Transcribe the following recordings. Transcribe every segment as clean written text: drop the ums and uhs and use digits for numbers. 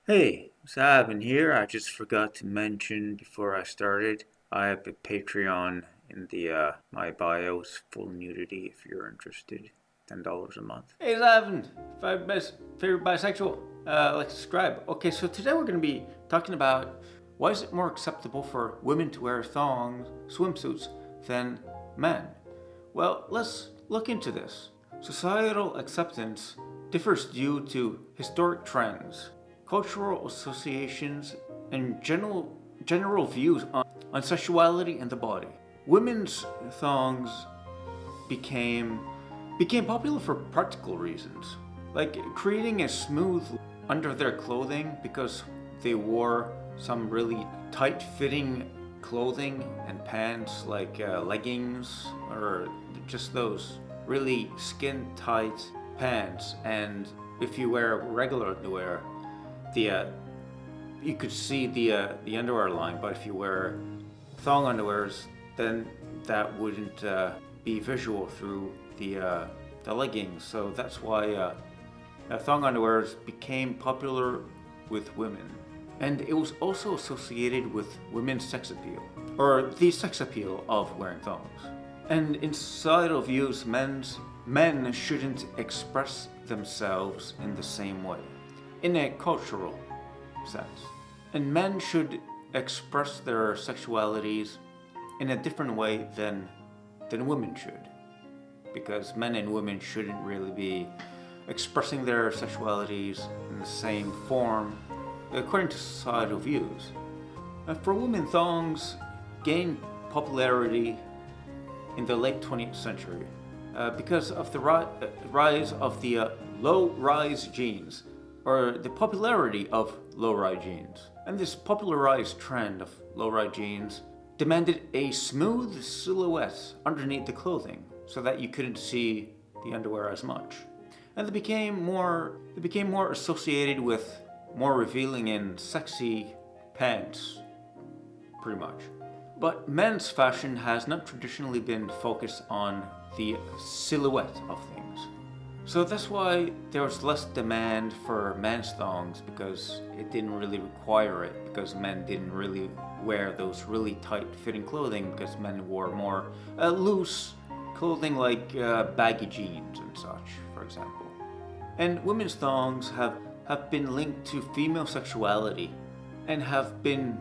Hey, it's Ivan here. I just forgot to mention before I started, I have a Patreon in the my bios, full nudity if you're interested. $10 a month. Hey, it's Ivan, favorite bisexual. Like subscribe. Okay, so today we're going to be talking about why is it more acceptable for women to wear thongs, swimsuits, than men? Well, let's look into this. Societal acceptance differs due to historic trends, cultural associations, and general views on sexuality and the body. Women's thongs became became popular for practical reasons, like creating a smooth under their clothing because they wore some really tight-fitting clothing and pants like leggings or just those really skin-tight pants. And if you wear regular underwear, the you could see the underwear line, but if you wear thong underwears, then that wouldn't be visual through the leggings. So that's why thong underwears became popular with women. And it was also associated with women's sex appeal, or the sex appeal of wearing thongs. And in societal views, men shouldn't express themselves in the same way, in a cultural sense. And men should express their sexualities in a different way than women should. Because men and women shouldn't really be expressing their sexualities in the same form according to societal views. For women, thongs gained popularity in the late 20th century because of the rise of the low-rise jeans, or the popularity of low-rise jeans. And this popularized trend of low-rise jeans demanded a smooth silhouette underneath the clothing so that you couldn't see the underwear as much. And they became more associated with more revealing and sexy pants, pretty much. But men's fashion has not traditionally been focused on the silhouette of things. So that's why there was less demand for men's thongs, because it didn't really require it, because men didn't really wear those really tight fitting clothing, because men wore more loose clothing like baggy jeans and such, for example. And women's thongs have been linked to female sexuality and have been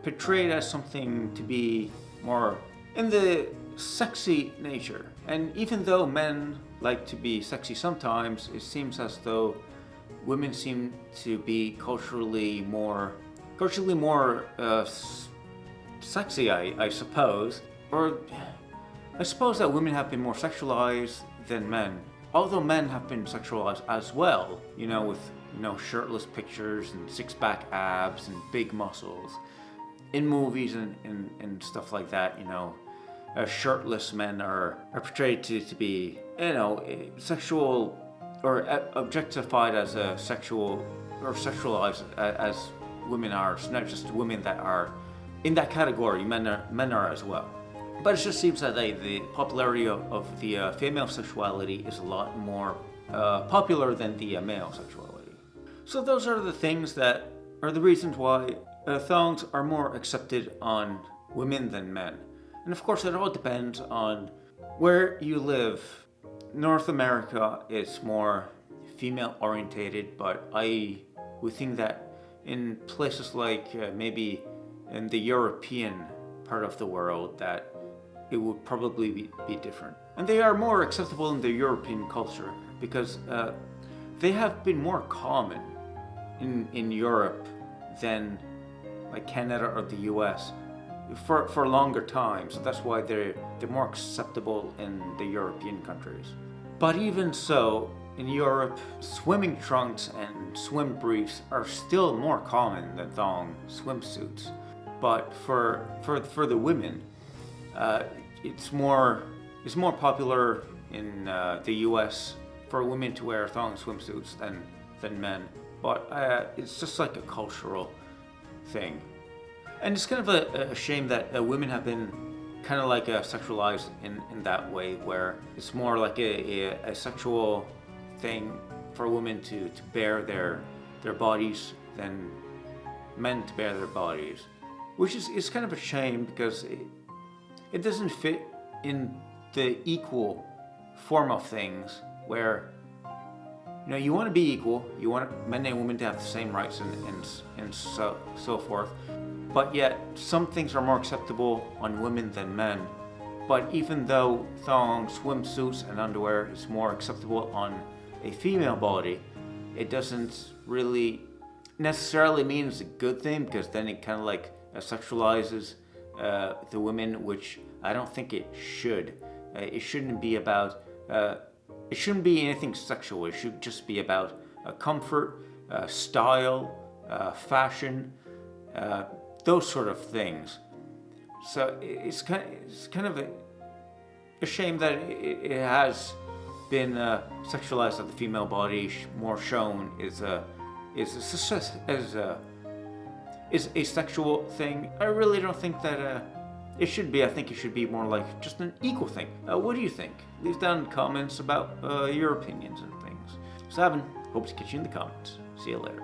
portrayed as something to be more in the sexy nature. And even though men like to be sexy sometimes, it seems as though women seem to be culturally more sexy, I suppose. Or I suppose that women have been more sexualized than men. Although men have been sexualized as well, with shirtless pictures and six-pack abs and big muscles. In movies and stuff like that, shirtless men are portrayed to be, sexual or objectified as a sexual or sexualized as women are. So not just women that are in that category, men are as well. But it just seems that the popularity of the female sexuality is a lot more popular than the male sexuality. So those are the things that are the reasons why thongs are more accepted on women than men. And of course, it all depends on where you live. North America is more female orientated, but I would think that in places like maybe in the European part of the world, that it would probably be different. And they are more acceptable in the European culture because they have been more common in Europe than like Canada or the US for a longer time. So that's why they're more acceptable in the European countries. But even so, in Europe, swimming trunks and swim briefs are still more common than thong swimsuits. But for the women, it's more popular in the U.S. for women to wear thong swimsuits than men. But it's just like a cultural thing, and it's kind of a shame that women have been kind of like sexualized in that way, where it's more like a sexual thing for women to bare their bodies than men to bare their bodies, which is kind of a shame because it doesn't fit in the equal form of things where you want to be equal, you want men and women to have the same rights and so forth, but yet some things are more acceptable on women than men. But even though thongs, swimsuits, and underwear is more acceptable on a female body, it doesn't really necessarily mean it's a good thing, because then it kind of like sexualizes the women, which I don't think it should. It shouldn't be about. It shouldn't be anything sexual. It should just be about comfort, style, fashion, those sort of things. So it's kind of a shame that it has been sexualized, that the female body more shown is a sexual thing. I really don't think that it should be. I think it should be more like just an equal thing. What do you think? Leave down comments about your opinions and things. So, hope to catch you in the comments. See you later.